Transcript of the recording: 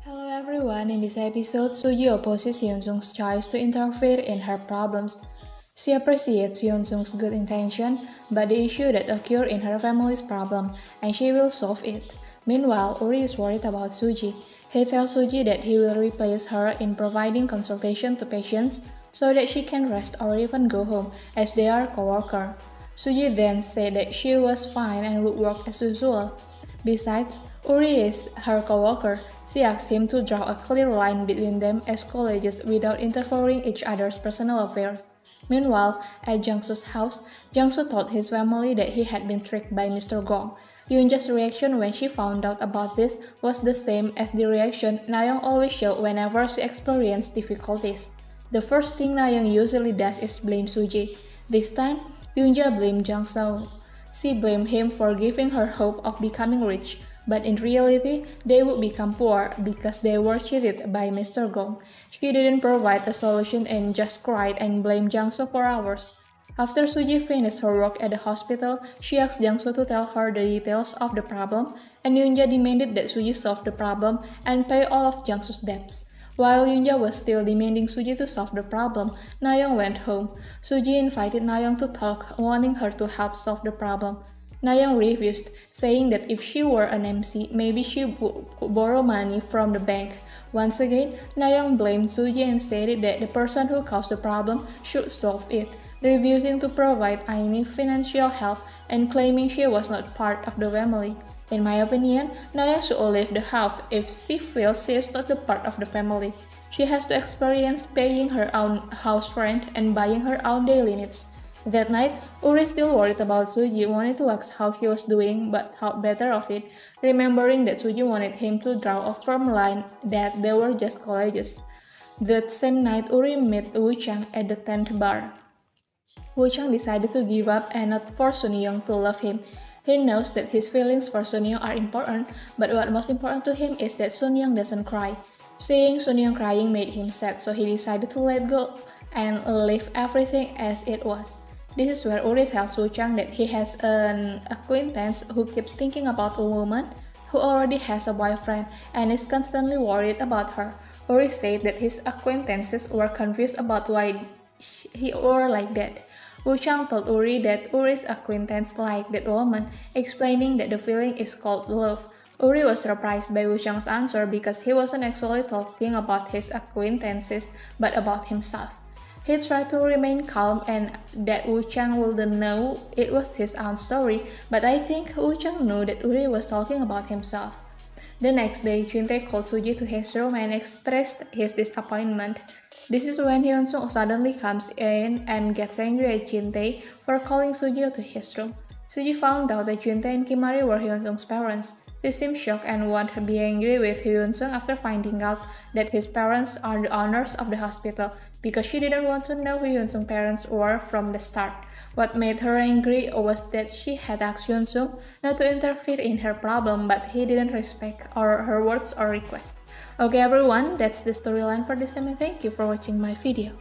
Hello everyone, in this episode, Suji opposes Hyunsung's choice to interfere in her problems. She appreciates Hyunsung's good intention, but the issue that occurred in her family's problem, and she will solve it. Meanwhile, Uri is worried about Suji. He tells Suji that he will replace her in providing consultation to patients so that she can rest or even go home, as they are co-workers. Suji then said that she was fine and would work as usual. Besides, Uri is her co-worker. She asked him to draw a clear line between them as colleagues without interfering each other's personal affairs. Meanwhile, at Jangsu's house, Jangsu told his family that he had been tricked by Mr. Gong. Yoonja's reaction when she found out about this was the same as the reaction Nayoung always showed whenever she experienced difficulties. The first thing Nayoung usually does is blame Suji. This time, Yoonja blamed Jangsu. She blamed him for giving her hope of becoming rich, but in reality, they would become poor because they were cheated by Mr. Gong. She didn't provide a solution and just cried and blamed Jangsu for hours. After Suji finished her work at the hospital, she asked Jangsu to tell her the details of the problem, and Yoonja demanded that Suji solve the problem and pay all of Jangsu's debts. While Yoonja was still demanding Suji to solve the problem, Nayoung went home. Suji invited Nayoung to talk, wanting her to help solve the problem. Nayoung refused, saying that if she were an MC, maybe she would borrow money from the bank. Once again, Nayoung blamed Suji and stated that the person who caused the problem should solve it, refusing to provide any financial help and claiming she was not part of the family. In my opinion, Nayoung should leave the house if she feels she is not a part of the family. She has to experience paying her own house rent and buying her own daily needs. That night, Uri, still worried about Suji, wanted to ask how she was doing but thought better of it, remembering that Suji wanted him to draw a firm line that they were just colleagues. That same night, Uri met Woo Chang at the 10th bar. Woo Chang decided to give up and not force Sun Young to love him. He knows that his feelings for Sun Young are important, but what most important to him is that Sun Young doesn't cry. Seeing Sun Young crying made him sad, so he decided to let go and leave everything as it was. This is where Uri tells Woo Chang that he has an acquaintance who keeps thinking about a woman who already has a boyfriend and is constantly worried about her. Uri said that his acquaintances were confused about why he were like that. Woo Chang told Uri that Uri's acquaintance liked that woman, explaining that the feeling is called love. Uri was surprised by Woo Chang's answer because he wasn't actually talking about his acquaintances but about himself. He tried to remain calm and that Woo Chang wouldn't know it was his own story, but I think Woo Chang knew that Uri was talking about himself. The next day, Juntae called Suji to his room and expressed his disappointment. This is when Hyunsung suddenly comes in and gets angry at Juntae for calling Suji to his room. Suji found out that Juntae and Kimari were Hyunsung's parents. She seemed shocked and wanted to be angry with Hyunsung after finding out that his parents are the owners of the hospital, because she didn't want to know who Hyunsung's parents were from the start. What made her angry was that she had asked Hyunsung not to interfere in her problem, but he didn't respect her words or requests. Okay everyone, that's the storyline for this time and thank you for watching my video.